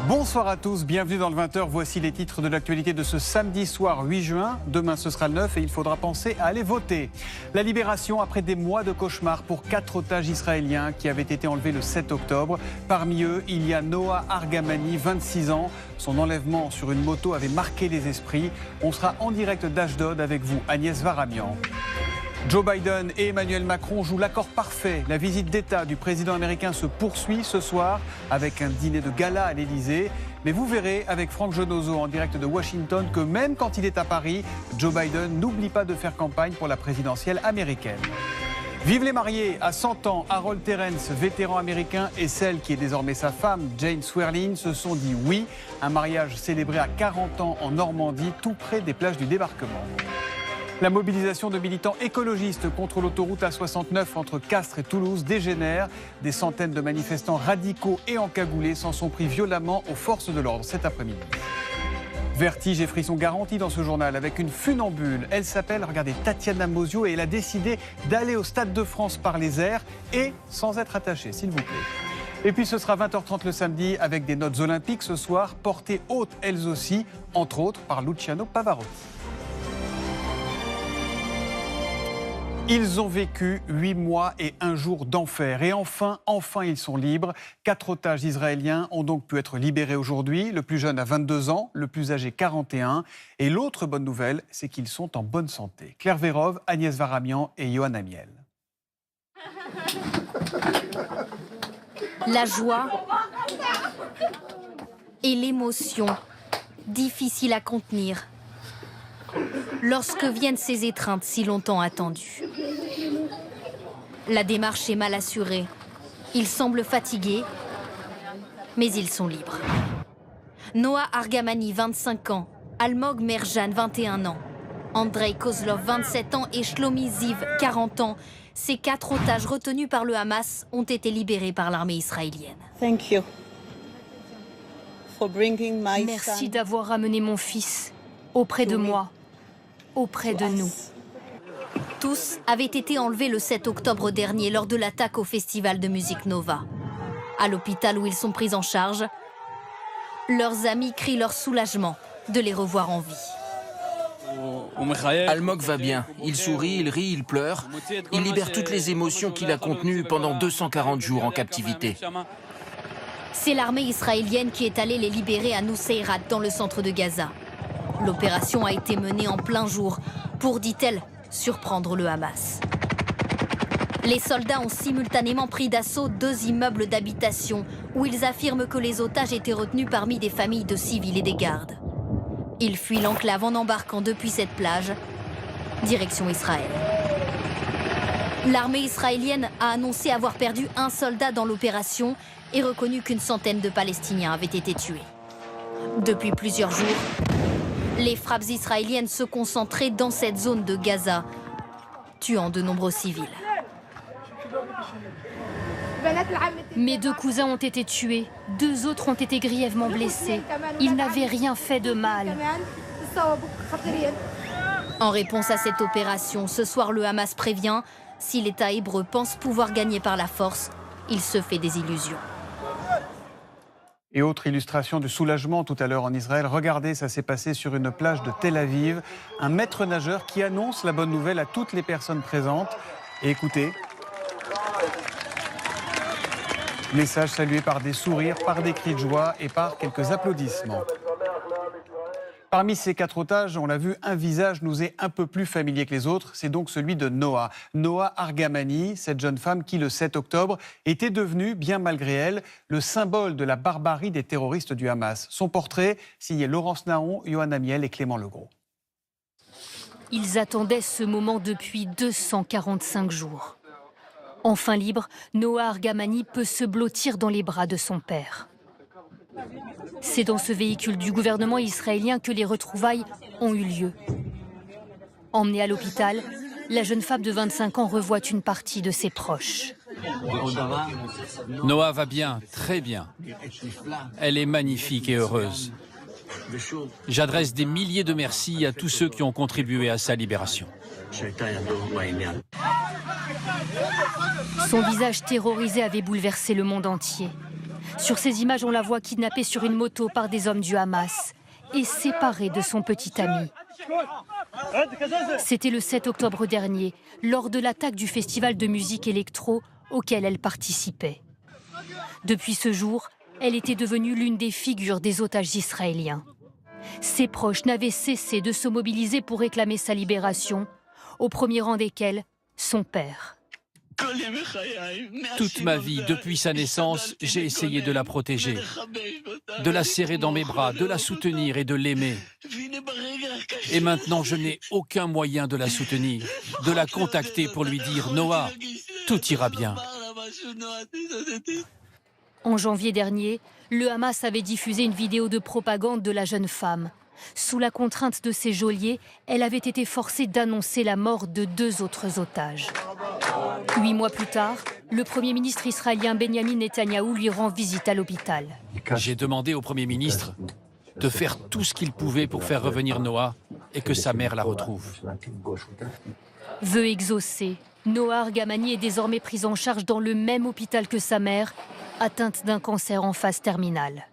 Bonsoir à tous, bienvenue dans le 20h. Voici les titres de l'actualité de ce samedi soir 8 juin. Demain ce sera le 9 et il faudra penser à aller voter. La libération après des mois de cauchemar pour 4 otages israéliens qui avaient été enlevés le 7 octobre. Parmi eux, il y a Noah Argamani, 26 ans. Son enlèvement sur une moto avait marqué les esprits. On sera en direct d'Ashdod avec vous, Agnès Varamian. Joe Biden et Emmanuel Macron jouent l'accord parfait. La visite d'État du président américain se poursuit ce soir avec un dîner de gala à l'Élysée. Mais vous verrez avec Franck Jonozo en direct de Washington que même quand il est à Paris, Joe Biden n'oublie pas de faire campagne pour la présidentielle américaine. Vive les mariés. À 100 ans, Harold Terrence, vétéran américain, et celle qui est désormais sa femme, Jane Swearlin, se sont dit oui. Un mariage célébré à 40 ans en Normandie, tout près des plages du débarquement. La mobilisation de militants écologistes contre l'autoroute A69 entre Castres et Toulouse dégénère. Des centaines de manifestants radicaux et encagoulés s'en sont pris violemment aux forces de l'ordre cet après-midi. Vertige et frissons garantis dans ce journal avec une funambule. Elle s'appelle, regardez, Tatiana Mosio et elle a décidé d'aller au Stade de France par les airs et sans être attachée, s'il vous plaît. Et puis ce sera 20h30 le samedi avec des notes olympiques ce soir, portées hautes elles aussi, entre autres par Luciano Pavarotti. Ils ont vécu 8 mois et 1 jour d'enfer. Et enfin, ils sont libres. 4 otages israéliens ont donc pu être libérés aujourd'hui. Le plus jeune a 22 ans, le plus âgé 41. Et l'autre bonne nouvelle, c'est qu'ils sont en bonne santé. Claire Vérove, Agnès Varamian et Yohann Amiel. La joie et l'émotion, difficiles à contenir. Lorsque viennent ces étreintes si longtemps attendues. La démarche est mal assurée. Ils semblent fatigués, mais ils sont libres. Noah Argamani, 25 ans. Almog Merjan, 21 ans. Andrei Kozlov, 27 ans. Et Shlomi Ziv, 40 ans. Ces 4 otages retenus par le Hamas ont été libérés par l'armée israélienne. Merci d'avoir ramené mon fils auprès de moi. Auprès de nous. Tous avaient été enlevés le 7 octobre dernier lors de l'attaque au festival de musique Nova. À l'hôpital où ils sont pris en charge, leurs amis crient leur soulagement de les revoir en vie. Almog va bien. Il sourit, il rit, il pleure. Il libère toutes les émotions qu'il a contenues pendant 240 jours en captivité. C'est l'armée israélienne qui est allée les libérer à Nuseirat, dans le centre de Gaza. L'opération a été menée en plein jour pour, dit-elle, surprendre le Hamas. Les soldats ont simultanément pris d'assaut 2 immeubles d'habitation où ils affirment que les otages étaient retenus parmi des familles de civils et des gardes. Ils fuient l'enclave en embarquant depuis cette plage, direction Israël. L'armée israélienne a annoncé avoir perdu 1 soldat dans l'opération et reconnu qu'une centaine de Palestiniens avaient été tués. Depuis plusieurs jours, les frappes israéliennes se concentraient dans cette zone de Gaza, tuant de nombreux civils. Mes 2 cousins ont été tués, 2 autres ont été grièvement blessés. Ils n'avaient rien fait de mal. En réponse à cette opération, ce soir le Hamas prévient, si l'État hébreu pense pouvoir gagner par la force, il se fait des illusions. Et autre illustration du soulagement tout à l'heure en Israël. Regardez, ça s'est passé sur une plage de Tel Aviv. Un maître nageur qui annonce la bonne nouvelle à toutes les personnes présentes. Et écoutez, message salué par des sourires, par des cris de joie et par quelques applaudissements. Parmi ces 4 otages, on l'a vu, un visage nous est un peu plus familier que les autres. C'est donc celui de Noah. Noah Argamani, cette jeune femme qui, le 7 octobre, était devenue, bien malgré elle, le symbole de la barbarie des terroristes du Hamas. Son portrait, signé Laurence Naon, Yohann Amiel et Clément Legros. Ils attendaient ce moment depuis 245 jours. Enfin libre, Noah Argamani peut se blottir dans les bras de son père. C'est dans ce véhicule du gouvernement israélien que les retrouvailles ont eu lieu. Emmenée à l'hôpital, la jeune femme de 25 ans revoit une partie de ses proches. Noah va bien, très bien. Elle est magnifique et heureuse. J'adresse des milliers de merci à tous ceux qui ont contribué à sa libération. Son visage terrorisé avait bouleversé le monde entier. Sur ces images, on la voit kidnappée sur une moto par des hommes du Hamas et séparée de son petit ami. C'était le 7 octobre dernier, lors de l'attaque du festival de musique électro auquel elle participait. Depuis ce jour, elle était devenue l'une des figures des otages israéliens. Ses proches n'avaient cessé de se mobiliser pour réclamer sa libération, au premier rang desquels son père. Toute ma vie, depuis sa naissance, j'ai essayé de la protéger, de la serrer dans mes bras, de la soutenir et de l'aimer. Et maintenant, je n'ai aucun moyen de la soutenir, de la contacter pour lui dire « Noah, tout ira bien ». En janvier dernier, le Hamas avait diffusé une vidéo de propagande de la jeune femme. Sous la contrainte de ses geôliers, elle avait été forcée d'annoncer la mort de 2 autres otages. 8 mois plus tard, le Premier ministre israélien Benjamin Netanyahou lui rend visite à l'hôpital. J'ai demandé au Premier ministre de faire tout ce qu'il pouvait pour faire revenir Noah et que sa mère la retrouve. Vœu exaucé, Noah Argamani est désormais pris en charge dans le même hôpital que sa mère, atteinte d'un cancer en phase terminale.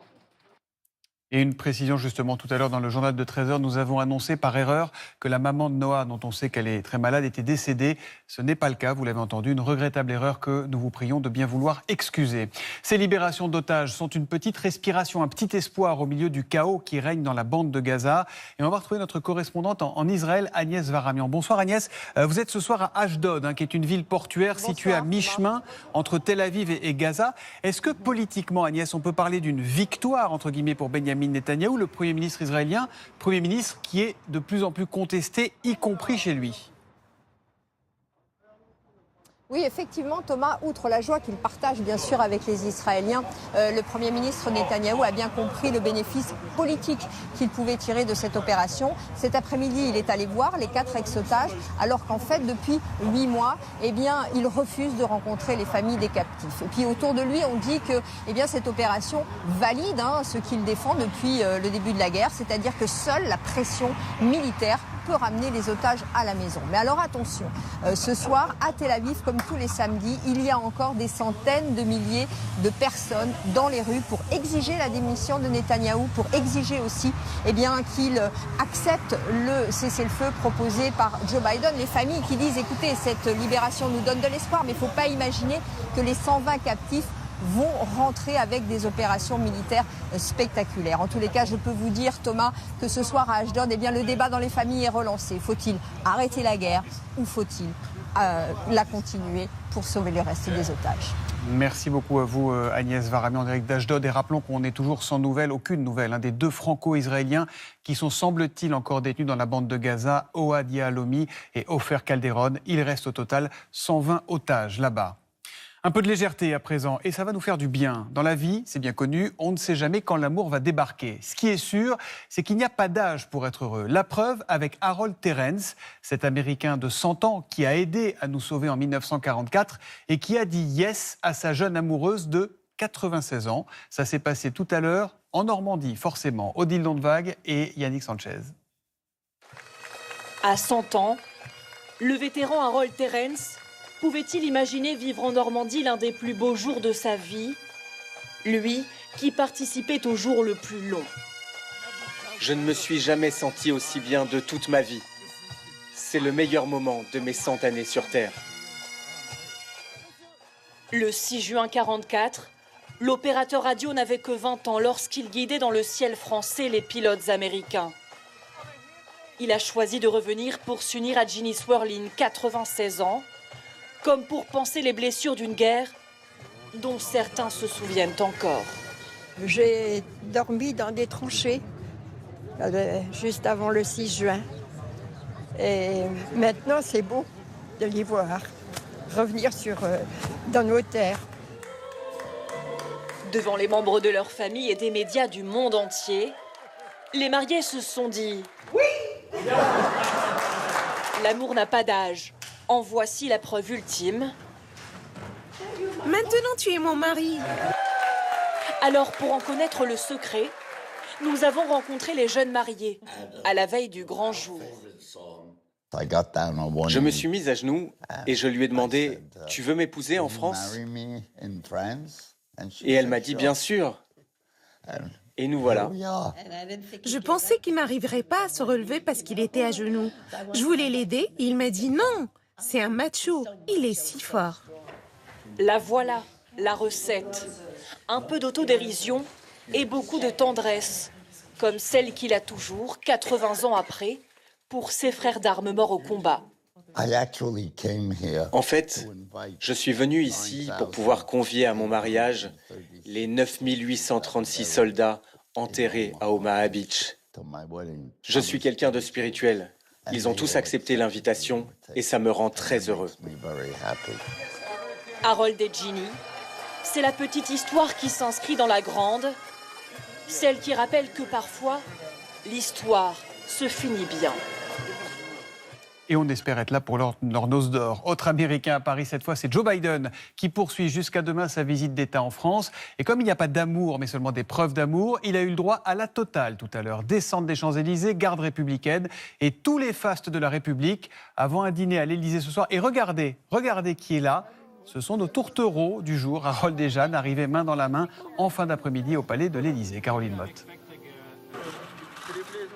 Et une précision justement, tout à l'heure dans le journal de 13h, nous avons annoncé par erreur que la maman de Noah, dont on sait qu'elle est très malade, était décédée. Ce n'est pas le cas, vous l'avez entendu, une regrettable erreur que nous vous prions de bien vouloir excuser. Ces libérations d'otages sont une petite respiration, un petit espoir au milieu du chaos qui règne dans la bande de Gaza. Et on va retrouver notre correspondante en Israël, Agnès Varamian. Bonsoir Agnès, vous êtes ce soir à Ashdod, qui est une ville portuaire située à mi-chemin entre Tel Aviv et Gaza. Est-ce que politiquement, Agnès, on peut parler d'une victoire, entre guillemets, pour Benjamin Netanyahou, le Premier ministre israélien, Premier ministre qui est de plus en plus contesté, y compris chez lui? Oui, effectivement, Thomas, outre la joie qu'il partage bien sûr avec les Israéliens, le Premier ministre Netanyahou a bien compris le bénéfice politique qu'il pouvait tirer de cette opération. Cet après-midi, il est allé voir les 4 ex-otages, alors qu'en fait, depuis 8 mois, il refuse de rencontrer les familles des captifs. Et puis autour de lui, on dit que cette opération valide ce qu'il défend depuis le début de la guerre, c'est-à-dire que seule la pression militaire peut ramener les otages à la maison. Mais alors attention, ce soir, à Tel Aviv, comme tous les samedis, il y a encore des centaines de milliers de personnes dans les rues pour exiger la démission de Netanyahou, pour exiger aussi qu'il accepte le cessez-le-feu proposé par Joe Biden. Les familles qui disent, écoutez, cette libération nous donne de l'espoir, mais il ne faut pas imaginer que les 120 captifs vont rentrer avec des opérations militaires spectaculaires. En tous les cas, je peux vous dire, Thomas, que ce soir à Ashdod, le débat dans les familles est relancé. Faut-il arrêter la guerre ou faut-il la continuer pour sauver le reste des otages? Merci beaucoup à vous Agnès Varamian en direct d'Ashdod. Et rappelons qu'on est toujours sans nouvelles, aucune nouvelle, des 2 franco-israéliens qui sont, semble-t-il, encore détenus dans la bande de Gaza, Ohad Yahalomi et Ofer Calderon. Il reste au total 120 otages là-bas. Un peu de légèreté à présent, et ça va nous faire du bien. Dans la vie, c'est bien connu, on ne sait jamais quand l'amour va débarquer. Ce qui est sûr, c'est qu'il n'y a pas d'âge pour être heureux. La preuve avec Harold Terrence, cet Américain de 100 ans qui a aidé à nous sauver en 1944 et qui a dit yes à sa jeune amoureuse de 96 ans. Ça s'est passé tout à l'heure en Normandie, forcément. Odile Landvague et Yannick Sanchez. À 100 ans, le vétéran Harold Terrence pouvait-il imaginer vivre en Normandie l'un des plus beaux jours de sa vie? Lui, qui participait au jour le plus long. Je ne me suis jamais senti aussi bien de toute ma vie. C'est le meilleur moment de mes 100 années sur Terre. Le 6 juin 1944, l'opérateur radio n'avait que 20 ans lorsqu'il guidait dans le ciel français les pilotes américains. Il a choisi de revenir pour s'unir à Ginny Swerling, 96 ans, comme pour panser les blessures d'une guerre dont certains se souviennent encore. J'ai dormi dans des tranchées juste avant le 6 juin. Et maintenant, c'est beau de les voir revenir dans nos terres. Devant les membres de leur famille et des médias du monde entier, les mariés se sont dit « Oui !» L'amour n'a pas d'âge. En voici la preuve ultime. Maintenant, tu es mon mari. Alors, pour en connaître le secret, nous avons rencontré les jeunes mariés à la veille du grand jour. Je me suis mise à genoux et je lui ai demandé « Tu veux m'épouser en France ?» Et elle m'a dit, bien sûr. Et nous voilà. Je pensais qu'il n'arriverait pas à se relever parce qu'il était à genoux. Je voulais l'aider et il m'a dit non, c'est un macho, il est si fort. La voilà, la recette. Un peu d'autodérision et beaucoup de tendresse, comme celle qu'il a toujours, 80 ans après, pour ses frères d'armes morts au combat. En fait, je suis venu ici pour pouvoir convier à mon mariage les 9836 soldats enterrés à Omaha Beach. Je suis quelqu'un de spirituel. Ils ont tous accepté l'invitation et ça me rend très heureux. Harold et Ginny, c'est la petite histoire qui s'inscrit dans la grande, celle qui rappelle que parfois, l'histoire se finit bien. Et on espère être là pour leur noce d'or. Autre Américain à Paris, cette fois, c'est Joe Biden, qui poursuit jusqu'à demain sa visite d'État en France. Et comme il n'y a pas d'amour, mais seulement des preuves d'amour, il a eu le droit à la totale tout à l'heure. Descente des Champs-Élysées, garde républicaine et tous les fastes de la République avant un dîner à l'Élysée ce soir. Et regardez qui est là. Ce sont nos tourtereaux du jour, Harold et Jeanne, arrivés main dans la main en fin d'après-midi au palais de l'Élysée. Caroline Motte.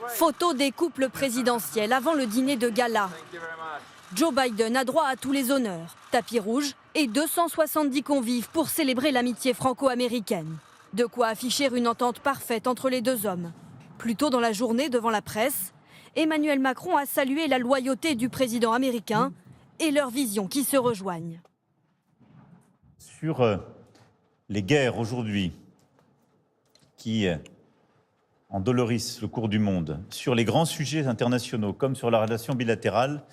Photo des couples présidentiels avant le dîner de gala. Joe Biden a droit à tous les honneurs. Tapis rouge et 270 convives pour célébrer l'amitié franco-américaine. De quoi afficher une entente parfaite entre les deux hommes. Plus tôt dans la journée, devant la presse, Emmanuel Macron a salué la loyauté du président américain et leurs visions qui se rejoignent. Sur les guerres aujourd'hui qui endolorissent le cours du monde, sur les grands sujets internationaux comme sur la relation bilatérale,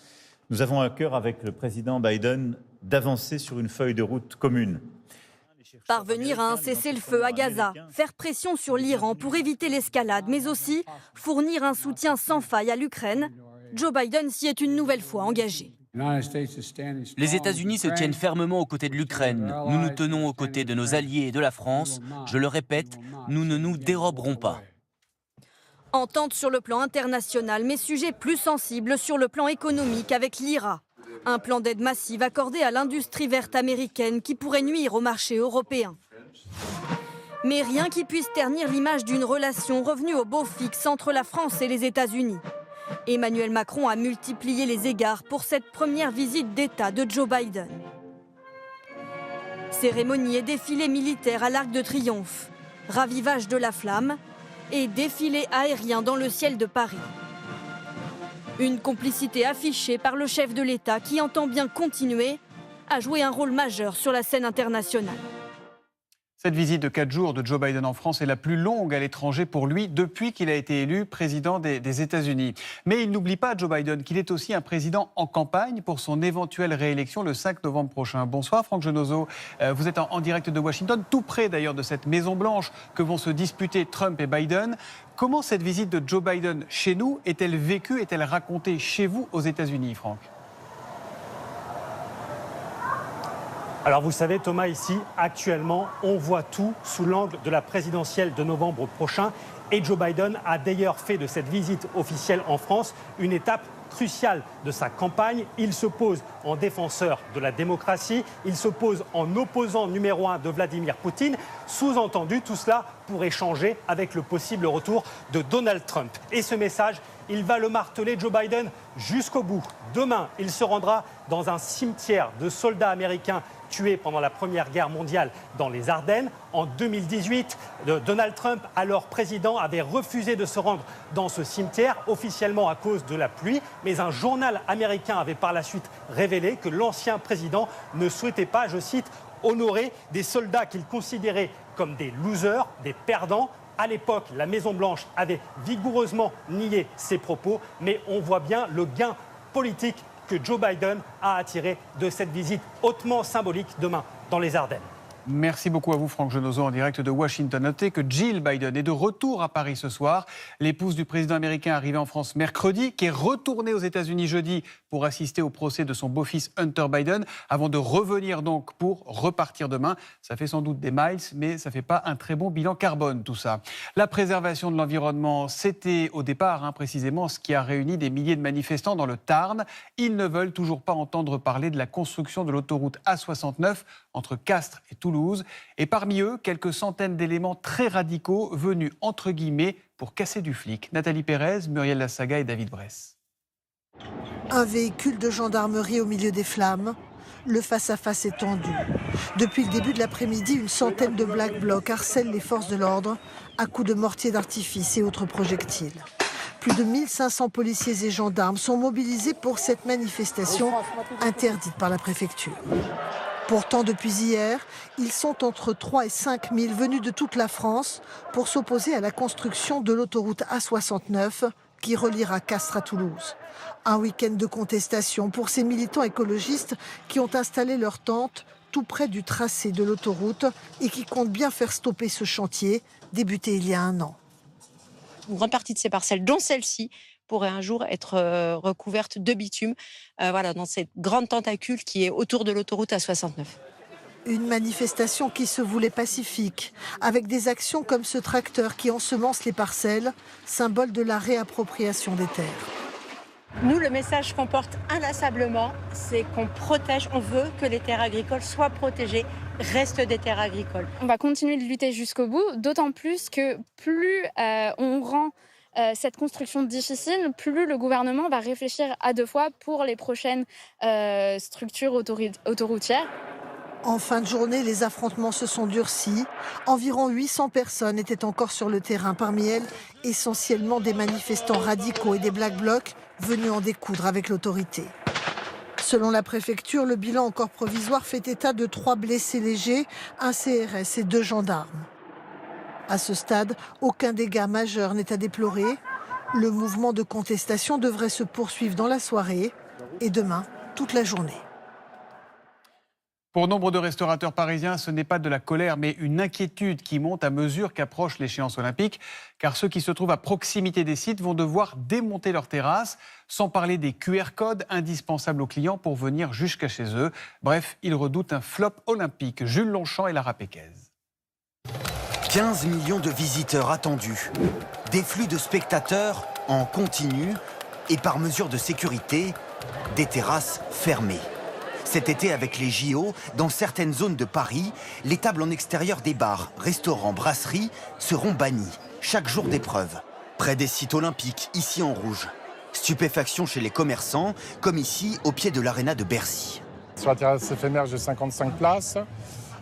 nous avons à cœur avec le président Biden d'avancer sur une feuille de route commune. Parvenir à un cessez-le-feu à Gaza, faire pression sur l'Iran pour éviter l'escalade, mais aussi fournir un soutien sans faille à l'Ukraine, Joe Biden s'y est une nouvelle fois engagé. Les États-Unis se tiennent fermement aux côtés de l'Ukraine. Nous nous tenons aux côtés de nos alliés et de la France. Je le répète, nous ne nous déroberons pas. Entente sur le plan international, mais sujet plus sensible sur le plan économique avec l'IRA. Un plan d'aide massive accordé à l'industrie verte américaine qui pourrait nuire au marché européen. Mais rien qui puisse ternir l'image d'une relation revenue au beau fixe entre la France et les États-Unis. Emmanuel Macron a multiplié les égards pour cette première visite d'État de Joe Biden. Cérémonie et défilé militaire à l'Arc de Triomphe, ravivage de la flamme et défilé aérien dans le ciel de Paris. Une complicité affichée par le chef de l'État qui entend bien continuer à jouer un rôle majeur sur la scène internationale. Cette visite de 4 jours de Joe Biden en France est la plus longue à l'étranger pour lui depuis qu'il a été élu président des États-Unis. Mais il n'oublie pas, Joe Biden, qu'il est aussi un président en campagne pour son éventuelle réélection le 5 novembre prochain. Bonsoir Franck Genozo, vous êtes en direct de Washington, tout près d'ailleurs de cette Maison-Blanche que vont se disputer Trump et Biden. Comment cette visite de Joe Biden chez nous est-elle vécue, est-elle racontée chez vous aux États-Unis, Franck ? Alors vous savez Thomas, ici actuellement on voit tout sous l'angle de la présidentielle de novembre prochain et Joe Biden a d'ailleurs fait de cette visite officielle en France une étape cruciale de sa campagne. Il se pose en défenseur de la démocratie, il se pose en opposant numéro 1 de Vladimir Poutine, sous-entendu tout cela pour échanger avec le possible retour de Donald Trump. Et ce message, il va le marteler, Joe Biden, jusqu'au bout. Demain, il se rendra dans un cimetière de soldats américains tués pendant la Première Guerre mondiale dans les Ardennes. En 2018, Donald Trump, alors président, avait refusé de se rendre dans ce cimetière, officiellement à cause de la pluie. Mais un journal américain avait par la suite révélé que l'ancien président ne souhaitait pas, je cite, honorer des soldats qu'il considérait comme des losers, des perdants. À l'époque, la Maison-Blanche avait vigoureusement nié ces propos, mais on voit bien le gain politique que Joe Biden a attiré de cette visite hautement symbolique demain dans les Ardennes. Merci beaucoup à vous, Franck Genozo, en direct de Washington. Notez que Jill Biden est de retour à Paris ce soir. L'épouse du président américain arrivée en France mercredi, qui est retournée aux États-Unis jeudi pour pour assister au procès de son beau-fils Hunter Biden, avant de revenir donc pour repartir demain. Ça fait sans doute des miles, mais ça ne fait pas un très bon bilan carbone, tout ça. La préservation de l'environnement, c'était au départ précisément ce qui a réuni des milliers de manifestants dans le Tarn. Ils ne veulent toujours pas entendre parler de la construction de l'autoroute A69 entre Castres et Toulouse. Et parmi eux, quelques centaines d'éléments très radicaux venus, entre guillemets, pour casser du flic. Nathalie Pérez, Muriel Lassaga et David Bress. Un véhicule de gendarmerie au milieu des flammes. Le face-à-face est tendu. Depuis le début de l'après-midi, une centaine de Black Blocs harcèlent les forces de l'ordre à coups de mortiers d'artifice et autres projectiles. Plus de 1500 policiers et gendarmes sont mobilisés pour cette manifestation interdite par la préfecture. Pourtant, depuis hier, ils sont entre 3 et 5 000 venus de toute la France pour s'opposer à la construction de l'autoroute A69 qui reliera Castres à Toulouse. Un week-end de contestation pour ces militants écologistes qui ont installé leurs tentes tout près du tracé de l'autoroute et qui comptent bien faire stopper ce chantier débuté il y a 1 an. Une grande partie de ces parcelles, dont celle-ci, pourrait un jour être recouverte de bitume, dans cette grande tentacule qui est autour de l'autoroute A69. Une manifestation qui se voulait pacifique, avec des actions comme ce tracteur qui ensemence les parcelles, symbole de la réappropriation des terres. Nous, le message qu'on porte inlassablement, c'est qu'on protège, on veut que les terres agricoles soient protégées, restent des terres agricoles. On va continuer de lutter jusqu'au bout, d'autant plus que plus on rend cette construction difficile, plus le gouvernement va réfléchir à 2 fois pour les prochaines structures autoroutières. En fin de journée, les affrontements se sont durcis. Environ 800 personnes étaient encore sur le terrain, parmi elles essentiellement des manifestants radicaux et des Black Blocs venus en découdre avec l'autorité. Selon la préfecture, le bilan encore provisoire fait état de 3 blessés légers, un CRS et 2 gendarmes. À ce stade, aucun dégât majeur n'est à déplorer. Le mouvement de contestation devrait se poursuivre dans la soirée et demain, toute la journée. Pour nombre de restaurateurs parisiens, ce n'est pas de la colère, mais une inquiétude qui monte à mesure qu'approche l'échéance olympique, car ceux qui se trouvent à proximité des sites vont devoir démonter leurs terrasses, sans parler des QR codes indispensables aux clients pour venir jusqu'à chez eux. Bref, ils redoutent un flop olympique. Jules Longchamp et Lara Péquez. 15 millions de visiteurs attendus, des flux de spectateurs en continu et par mesure de sécurité, des terrasses fermées. Cet été, avec les JO, dans certaines zones de Paris, les tables en extérieur des bars, restaurants, brasseries seront bannies, chaque jour d'épreuve. Près des sites olympiques, ici en rouge. Stupéfaction chez les commerçants, comme ici, au pied de l'aréna de Bercy. Sur la terrasse éphémère, j'ai 55 places.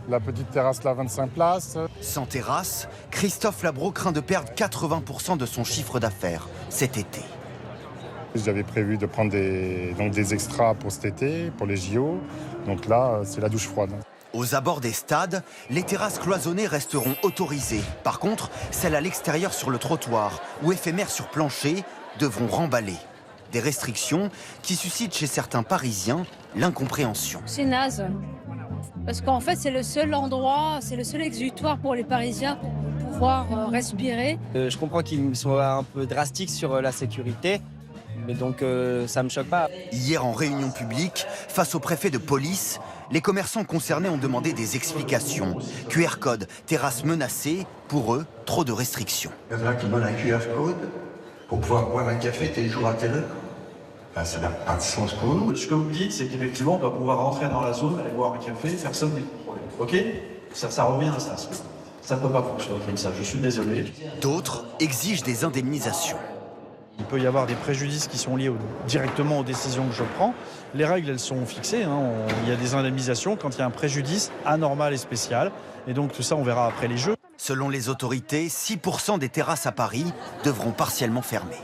La petite terrasse, là, 25 places. Sans terrasse, Christophe Labro craint de perdre 80% de son chiffre d'affaires cet été. J'avais prévu de prendre des extras pour cet été, pour les JO. Donc là, c'est la douche froide. Aux abords des stades, les terrasses cloisonnées resteront autorisées. Par contre, celles à l'extérieur sur le trottoir ou éphémères sur plancher devront remballer. Des restrictions qui suscitent chez certains Parisiens l'incompréhension. C'est naze. Parce qu'en fait, c'est le seul endroit, c'est le seul exutoire pour les Parisiens pour pouvoir respirer. Je comprends qu'ils soient un peu drastiques sur la sécurité. Mais donc, ça ne me choque pas. Hier, en réunion publique, face au préfet de police, les commerçants concernés ont demandé des explications. QR code, terrasse menacée, pour eux, trop de restrictions. Il y en a qui donnent un QR code pour pouvoir boire un café tel jour à telle heure. Ben, ça n'a pas de sens pour nous. Ce que vous dites, c'est qu'effectivement, on va pouvoir rentrer dans la zone, aller boire un café, personne n'est problème. Ok ? Ça revient à ça. Ça ne peut pas fonctionner comme ça, je suis désolé. D'autres exigent des indemnisations. Il peut y avoir des préjudices qui sont liés directement aux décisions que je prends. Les règles, elles sont fixées. Il y a des indemnisations quand il y a un préjudice anormal et spécial. Et donc tout ça, on verra après les Jeux. Selon les autorités, 6% des terrasses à Paris devront partiellement fermer.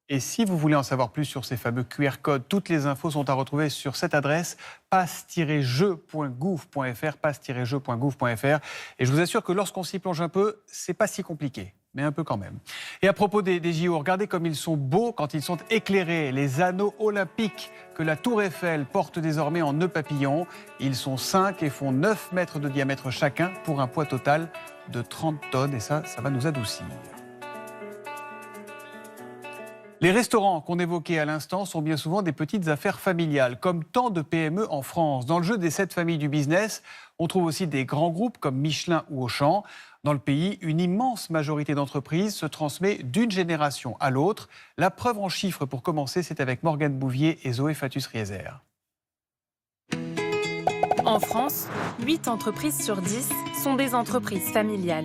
Et si vous voulez en savoir plus sur ces fameux QR codes, toutes les infos sont à retrouver sur cette adresse passe-jeu.gouv.fr, passe-jeu.gouv.fr. Et je vous assure que lorsqu'on s'y plonge un peu, c'est pas si compliqué, mais un peu quand même. Et à propos des JO, regardez comme ils sont beaux quand ils sont éclairés. Les anneaux olympiques que la Tour Eiffel porte désormais en nœud papillon. Ils sont 5 et font 9 mètres de diamètre chacun pour un poids total de 30 tonnes. Et ça va nous adoucir. Les restaurants qu'on évoquait à l'instant sont bien souvent des petites affaires familiales, comme tant de PME en France. Dans le jeu des 7 familles du business, on trouve aussi des grands groupes comme Michelin ou Auchan. Dans le pays, une immense majorité d'entreprises se transmet d'une génération à l'autre. La preuve en chiffres, pour commencer, c'est avec Morgane Bouvier et Zoé Fatus-Rieser. En France, 8 entreprises sur 10 sont des entreprises familiales.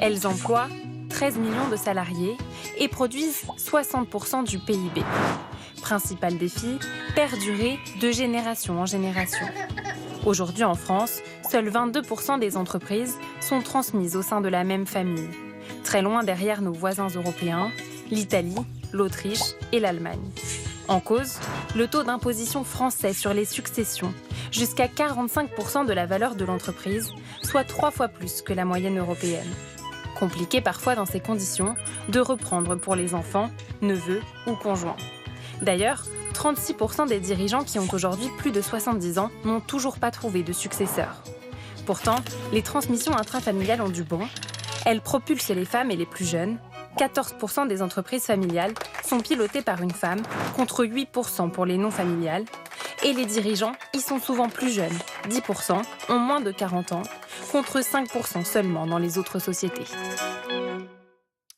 Elles emploient 13 millions de salariés et produisent 60% du PIB. Principal défi, perdurer de génération en génération. Aujourd'hui en France, seuls 22% des entreprises sont transmises au sein de la même famille. Très loin derrière nos voisins européens, l'Italie, l'Autriche et l'Allemagne. En cause, le taux d'imposition français sur les successions, jusqu'à 45% de la valeur de l'entreprise, soit 3 fois plus que la moyenne européenne. Compliqué parfois dans ces conditions de reprendre pour les enfants, neveux ou conjoints. D'ailleurs, 36% des dirigeants qui ont aujourd'hui plus de 70 ans n'ont toujours pas trouvé de successeur. Pourtant, les transmissions intrafamiliales ont du bon. Elles propulsent les femmes et les plus jeunes. 14% des entreprises familiales sont pilotées par une femme, contre 8% pour les non familiales. Et les dirigeants y sont souvent plus jeunes, 10% ont moins de 40 ans, contre 5% seulement dans les autres sociétés.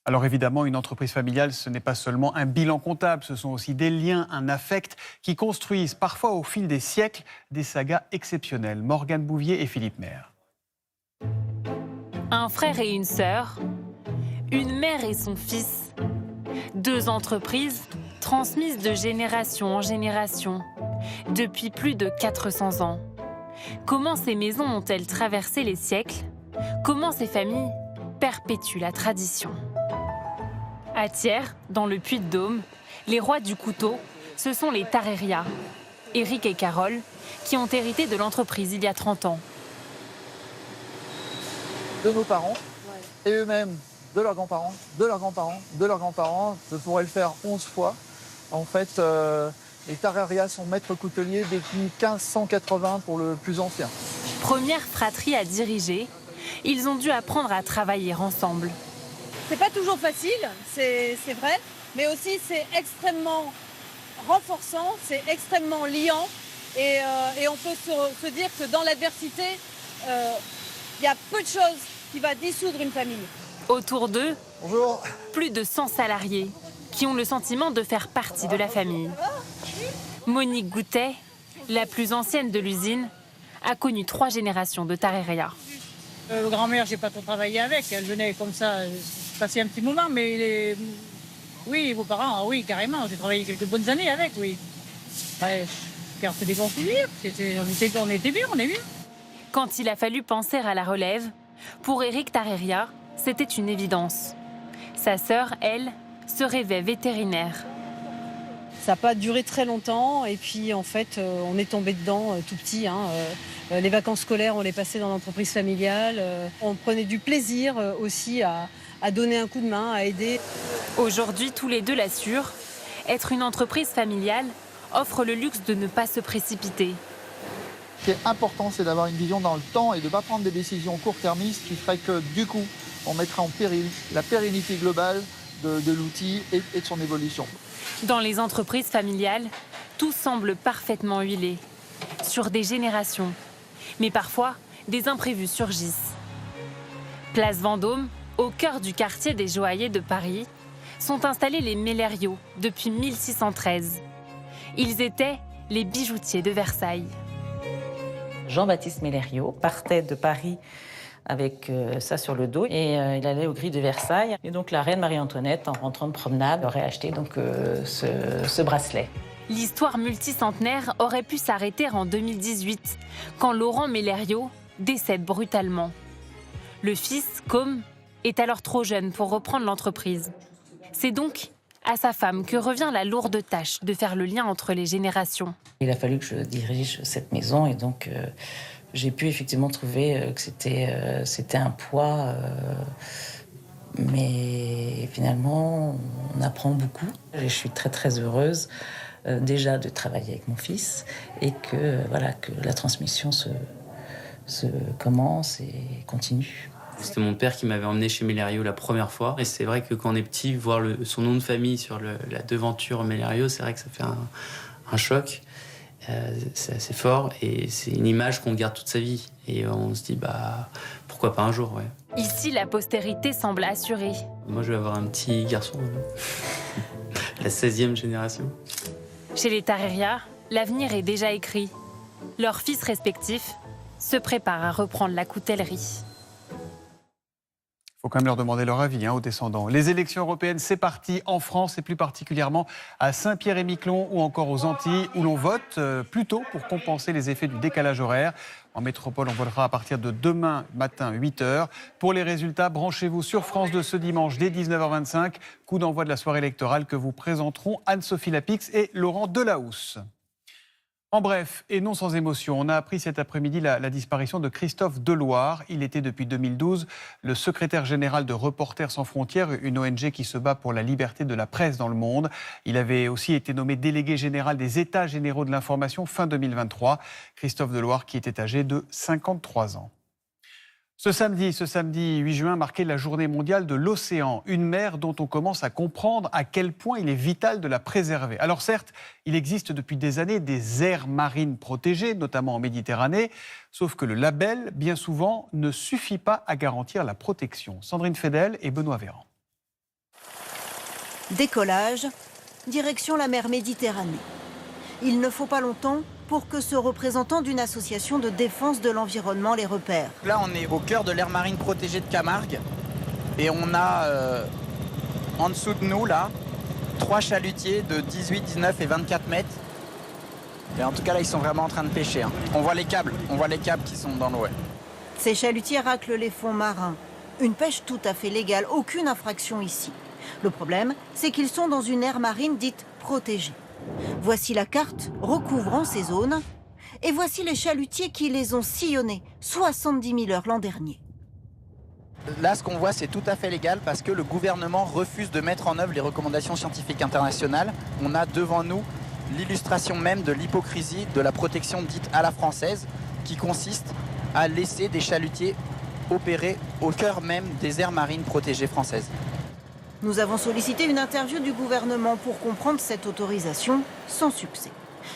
Alors évidemment, une entreprise familiale, ce n'est pas seulement un bilan comptable, ce sont aussi des liens, un affect qui construisent parfois au fil des siècles des sagas exceptionnelles. Morgane Bouvier et Philippe Maire. Un frère et une sœur, une mère et son fils, 2 entreprises transmises de génération en génération, depuis plus de 400 ans. Comment ces maisons ont-elles traversé les siècles? Comment ces familles perpétuent la tradition? À Thiers, dans le Puy-de-Dôme, les rois du couteau, ce sont les Tarréria, Éric et Carole, qui ont hérité de l'entreprise il y a 30 ans. De nos parents, et eux-mêmes, de leurs grands-parents, de leurs grands-parents, de leurs grands-parents, je pourrais le faire 11 fois. En fait, les Tarréria sont maîtres couteliers depuis 1580 pour le plus ancien. Première fratrie à diriger, ils ont dû apprendre à travailler ensemble. C'est pas toujours facile, c'est vrai, mais aussi c'est extrêmement renforçant, c'est extrêmement liant et on peut se dire que dans l'adversité, il y a peu de choses qui va dissoudre une famille. Autour d'eux, bonjour, plus de 100 salariés qui ont le sentiment de faire partie de la famille. Monique Goutet, la plus ancienne de l'usine, a connu 3 générations de Tarréria. Grand-mère, j'ai pas trop travaillé avec, elle venait comme ça, passer un petit moment, mais oui, vos parents, oui, carrément, j'ai travaillé quelques bonnes années avec, oui. Ouais, c'est des bons souvenirs, on était bien, on est bien. Quand il a fallu penser à la relève, pour Éric Tarréria, c'était une évidence. Sa sœur, elle, se rêvait vétérinaire. Ça n'a pas duré très longtemps et puis en fait on est tombé dedans tout petit. Les vacances scolaires on les passait dans l'entreprise familiale. On prenait du plaisir aussi à donner un coup de main, à aider. Aujourd'hui tous les deux l'assurent, être une entreprise familiale offre le luxe de ne pas se précipiter. Ce qui est important c'est d'avoir une vision dans le temps et de ne pas prendre des décisions court-termistes qui feraient que du coup on mettrait en péril la pérennité globale de l'outil et de son évolution. Dans les entreprises familiales, tout semble parfaitement huilé, sur des générations. Mais parfois, des imprévus surgissent. Place Vendôme, au cœur du quartier des Joailliers de Paris, sont installés les Mélériaux depuis 1613. Ils étaient les bijoutiers de Versailles. Jean-Baptiste Mélériaux partait de Paris avec ça sur le dos et il allait aux grilles de Versailles. Et donc la reine Marie-Antoinette, en rentrant de promenade, aurait acheté donc ce bracelet. L'histoire multicentenaire aurait pu s'arrêter en 2018, quand Laurent Mélériaux décède brutalement. Le fils, Côme, est alors trop jeune pour reprendre l'entreprise. C'est donc à sa femme que revient la lourde tâche de faire le lien entre les générations. Il a fallu que je dirige cette maison et donc j'ai pu effectivement trouver que c'était un poids, mais finalement on apprend beaucoup. Je suis très très heureuse déjà de travailler avec mon fils et que la transmission se commence et continue. C'était mon père qui m'avait emmené chez Mellerio la première fois. Et c'est vrai que quand on est petit, voir son nom de famille sur la devanture Mellerio, c'est vrai que ça fait un choc. C'est assez fort et c'est une image qu'on garde toute sa vie. Et on se dit, pourquoi pas un jour, ouais. Ici, la postérité semble assurée. Moi, je vais avoir un petit garçon, la 16e génération. Chez les Tarreria, l'avenir est déjà écrit. Leurs fils respectifs se préparent à reprendre la coutellerie. Il faut quand même leur demander leur avis aux descendants. Les élections européennes, c'est parti en France et plus particulièrement à Saint-Pierre-et-Miquelon ou encore aux Antilles où l'on vote plus tôt pour compenser les effets du décalage horaire. En métropole, on votera à partir de demain matin 8h. Pour les résultats, branchez-vous sur France 2 ce dimanche dès 19h25. Coup d'envoi de la soirée électorale que vous présenteront Anne-Sophie Lapix et Laurent Delahousse. En bref, et non sans émotion, on a appris cet après-midi la disparition de Christophe Deloire. Il était depuis 2012 le secrétaire général de Reporters sans frontières, une ONG qui se bat pour la liberté de la presse dans le monde. Il avait aussi été nommé délégué général des États généraux de l'information fin 2023. Christophe Deloire qui était âgé de 53 ans. Ce samedi 8 juin marquait la journée mondiale de l'océan, une mer dont on commence à comprendre à quel point il est vital de la préserver. Alors certes, il existe depuis des années des aires marines protégées, notamment en Méditerranée, sauf que le label, bien souvent, ne suffit pas à garantir la protection. Sandrine Fedel et Benoît Véran. Décollage, direction la mer Méditerranée. Il ne faut pas longtemps pour que ce représentant d'une association de défense de l'environnement les repère. Là, on est au cœur de l'aire marine protégée de Camargue et on a en dessous de nous, là, 3 chalutiers de 18, 19 et 24 mètres. Et en tout cas, là, ils sont vraiment en train de pêcher. On voit les câbles qui sont dans l'eau. Ces chalutiers raclent les fonds marins. Une pêche tout à fait légale, aucune infraction ici. Le problème, c'est qu'ils sont dans une aire marine dite protégée. Voici la carte recouvrant ces zones et voici les chalutiers qui les ont sillonnés, 70 000 heures l'an dernier. Là, ce qu'on voit, c'est tout à fait légal parce que le gouvernement refuse de mettre en œuvre les recommandations scientifiques internationales. On a devant nous l'illustration même de l'hypocrisie de la protection dite à la française qui consiste à laisser des chalutiers opérer au cœur même des aires marines protégées françaises. Nous avons sollicité une interview du gouvernement pour comprendre cette autorisation, sans succès.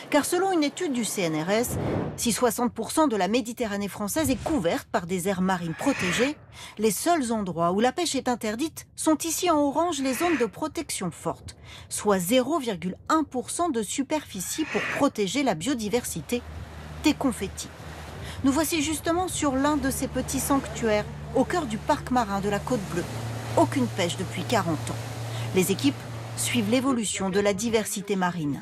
Car selon une étude du CNRS, si 60% de la Méditerranée française est couverte par des aires marines protégées, les seuls endroits où la pêche est interdite sont ici en orange les zones de protection forte, soit 0,1% de superficie pour protéger la biodiversité, des confettis. Nous voici justement sur l'un de ces petits sanctuaires, au cœur du parc marin de la Côte Bleue. Aucune pêche depuis 40 ans. Les équipes suivent l'évolution de la diversité marine.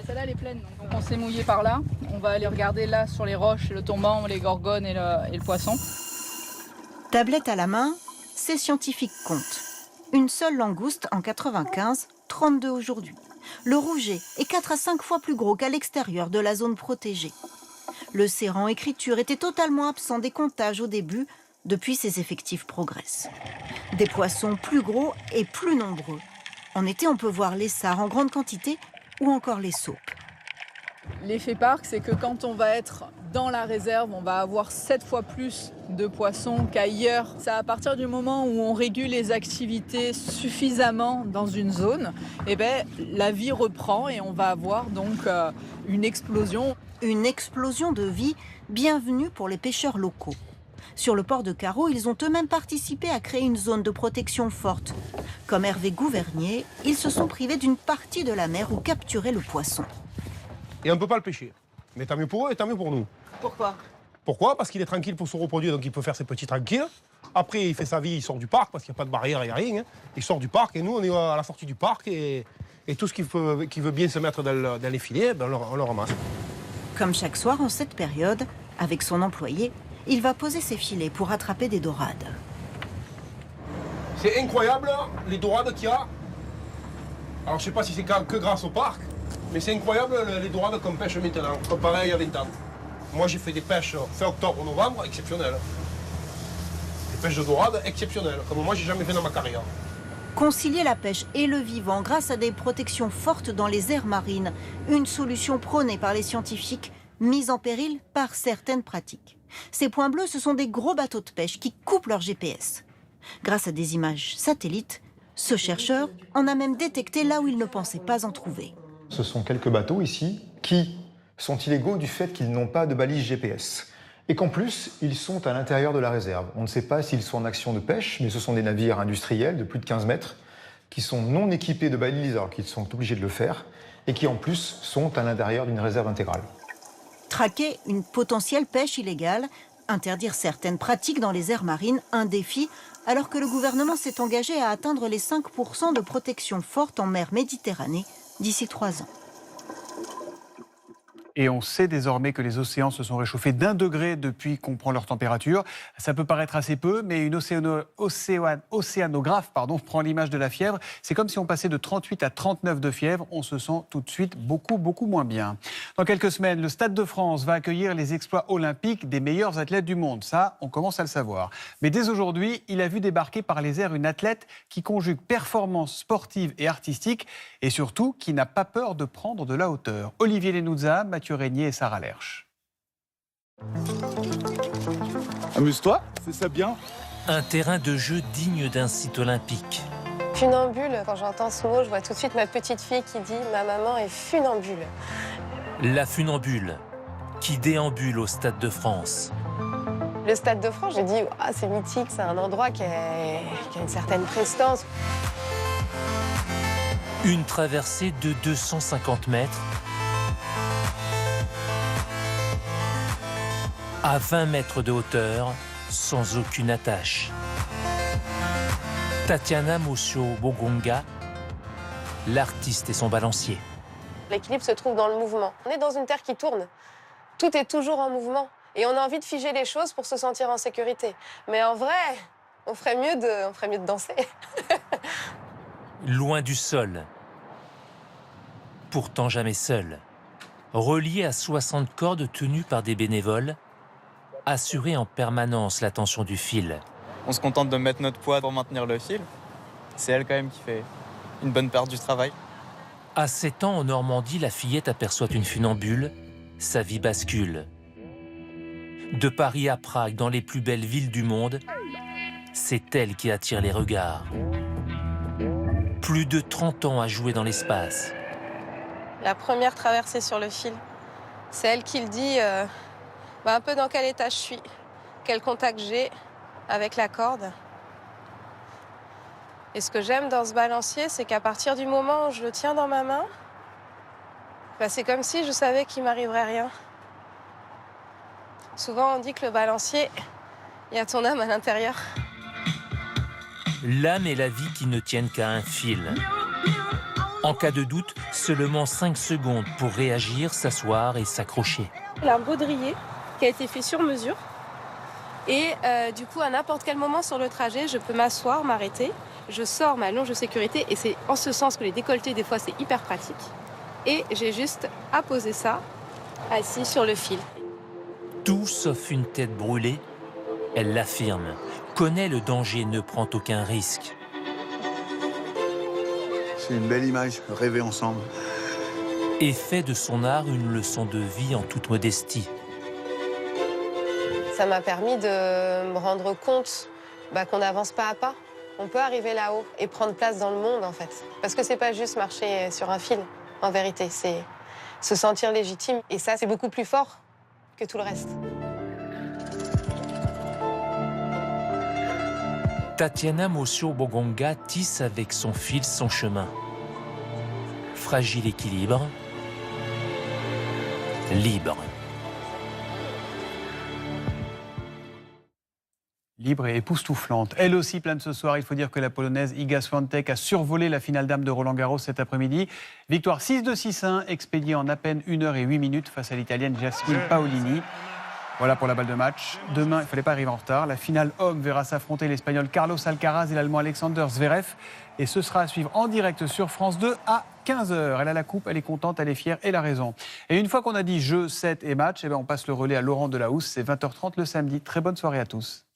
Celle-là, elle est pleine, donc on s'est mouillé par là. On va aller regarder là sur les roches, le tombant, les gorgones et le poisson. Tablette à la main, ces scientifiques comptent. Une seule langouste en 95, 32 aujourd'hui. Le rouget est 4 à 5 fois plus gros qu'à l'extérieur de la zone protégée. Le serrant écriture était totalement absent des comptages au début. Depuis, ses effectifs progressent. Des poissons plus gros et plus nombreux. En été, on peut voir les sards en grande quantité ou encore les saupes. L'effet parc, c'est que quand on va être dans la réserve, on va avoir 7 fois plus de poissons qu'ailleurs. C'est à partir du moment où on régule les activités suffisamment dans une zone, la vie reprend et on va avoir donc une explosion. Une explosion de vie, bienvenue pour les pêcheurs locaux. Sur le port de Carreau, ils ont eux-mêmes participé à créer une zone de protection forte. Comme Hervé Gouvernier, ils se sont privés d'une partie de la mer où capturer le poisson. Et on ne peut pas le pêcher. Mais tant mieux pour eux et tant mieux pour nous. Pourquoi ? Pourquoi ? Parce qu'il est tranquille pour se reproduire, donc il peut faire ses petits tranquilles. Après, il fait sa vie, il sort du parc, parce qu'il n'y a pas de barrière, il n'y a rien. Il sort du parc et nous, on est à la sortie du parc. Et tout ce qui veut bien se mettre dans les filets, on le ramasse. Comme chaque soir en cette période, avec son employé, il va poser ses filets pour attraper des dorades. C'est incroyable les dorades qu'il y a. Alors je sais pas si c'est que grâce au parc, mais c'est incroyable les dorades qu'on pêche maintenant, comparé à il y a 20 ans. Moi j'ai fait des pêches fin octobre-novembre exceptionnelles. Des pêches de dorades exceptionnelles, comme moi j'ai jamais fait dans ma carrière. Concilier la pêche et le vivant grâce à des protections fortes dans les aires marines, une solution prônée par les scientifiques mis en péril par certaines pratiques. Ces points bleus, ce sont des gros bateaux de pêche qui coupent leur GPS. Grâce à des images satellites, ce chercheur en a même détecté là où il ne pensait pas en trouver. Ce sont quelques bateaux ici qui sont illégaux du fait qu'ils n'ont pas de balise GPS. Et qu'en plus, ils sont à l'intérieur de la réserve. On ne sait pas s'ils sont en action de pêche, mais ce sont des navires industriels de plus de 15 mètres qui sont non équipés de balises alors qu'ils sont obligés de le faire et qui en plus sont à l'intérieur d'une réserve intégrale. Traquer une potentielle pêche illégale, interdire certaines pratiques dans les aires marines, un défi, alors que le gouvernement s'est engagé à atteindre les 5% de protection forte en mer Méditerranée d'ici 3 ans. Et on sait désormais que les océans se sont réchauffés d'1 degré depuis qu'on prend leur température. Ça peut paraître assez peu, mais une océanographe prend l'image de la fièvre. C'est comme si on passait de 38 à 39 de fièvre. On se sent tout de suite beaucoup moins bien. Dans quelques semaines, le Stade de France va accueillir les exploits olympiques des meilleurs athlètes du monde. Ça, on commence à le savoir. Mais dès aujourd'hui, il a vu débarquer par les airs une athlète qui conjugue performance sportive et artistique et surtout qui n'a pas peur de prendre de la hauteur. Olivier Lenouza, Mathieu Régnier et Sarah Lerche. Amuse-toi, c'est ça bien. Un terrain de jeu digne d'un site olympique. Funambule, quand j'entends ce mot, je vois tout de suite ma petite fille qui dit « ma maman est funambule ». La funambule, qui déambule au Stade de France. Le Stade de France, j'ai dit ah, c'est mythique, c'est un endroit qui a une certaine prestance. Une traversée de 250 mètres à 20 mètres de hauteur, sans aucune attache. Tatiana Moshio-Bogonga, l'artiste et son balancier. L'équilibre se trouve dans le mouvement. On est dans une terre qui tourne. Tout est toujours en mouvement. Et on a envie de figer les choses pour se sentir en sécurité. Mais en vrai, on ferait mieux de danser. Loin du sol. Pourtant jamais seul. Relié à 60 cordes tenues par des bénévoles, assurer en permanence la tension du fil. On se contente de mettre notre poids pour maintenir le fil. C'est elle quand même qui fait une bonne part du travail. À 7 ans, en Normandie, la fillette aperçoit une funambule. Sa vie bascule. De Paris à Prague, dans les plus belles villes du monde, c'est elle qui attire les regards. Plus de 30 ans à jouer dans l'espace. La première traversée sur le fil, c'est elle qui le dit un peu dans quel état je suis, quel contact j'ai avec la corde. Et ce que j'aime dans ce balancier, c'est qu'à partir du moment où je le tiens dans ma main, c'est comme si je savais qu'il ne m'arriverait rien. Souvent, on dit que le balancier, il y a ton âme à l'intérieur. L'âme et la vie qui ne tiennent qu'à un fil. En cas de doute, seulement 5 secondes pour réagir, s'asseoir et s'accrocher. Il a un baudrier qui a été fait sur mesure. Et du coup, à n'importe quel moment sur le trajet, je peux m'asseoir, m'arrêter. Je sors ma longe de sécurité et c'est en ce sens que les décolletés, des fois, c'est hyper pratique. Et j'ai juste à poser ça, assis sur le fil. Tout sauf une tête brûlée, elle l'affirme. Connaît le danger, ne prend aucun risque. C'est une belle image, rêver ensemble. Et fait de son art une leçon de vie en toute modestie. Ça m'a permis de me rendre compte qu'on avance pas à pas. On peut arriver là-haut et prendre place dans le monde, en fait. Parce que c'est pas juste marcher sur un fil, en vérité. C'est se sentir légitime. Et ça, c'est beaucoup plus fort que tout le reste. Tatiana Moshio-Bogonga tisse avec son fil son chemin. Fragile équilibre, libre. Libre et époustouflante. Elle aussi plane ce soir. Il faut dire que la Polonaise Iga Świątek a survolé la finale dames de Roland-Garros cet après-midi. Victoire 6-2, 6-1, expédiée en à peine 1 heure et 8 minutes face à l'Italienne Jasmine Paolini. Voilà pour la balle de match. Demain, il ne fallait pas arriver en retard. La finale homme verra s'affronter l'Espagnol Carlos Alcaraz et l'Allemand Alexander Zverev. Et ce sera à suivre en direct sur France 2 à 15h. Elle a la coupe, elle est contente, elle est fière et elle a raison. Et une fois qu'on a dit jeu, set et match, on passe le relais à Laurent Delahousse. C'est 20h30 le samedi. Très bonne soirée à tous.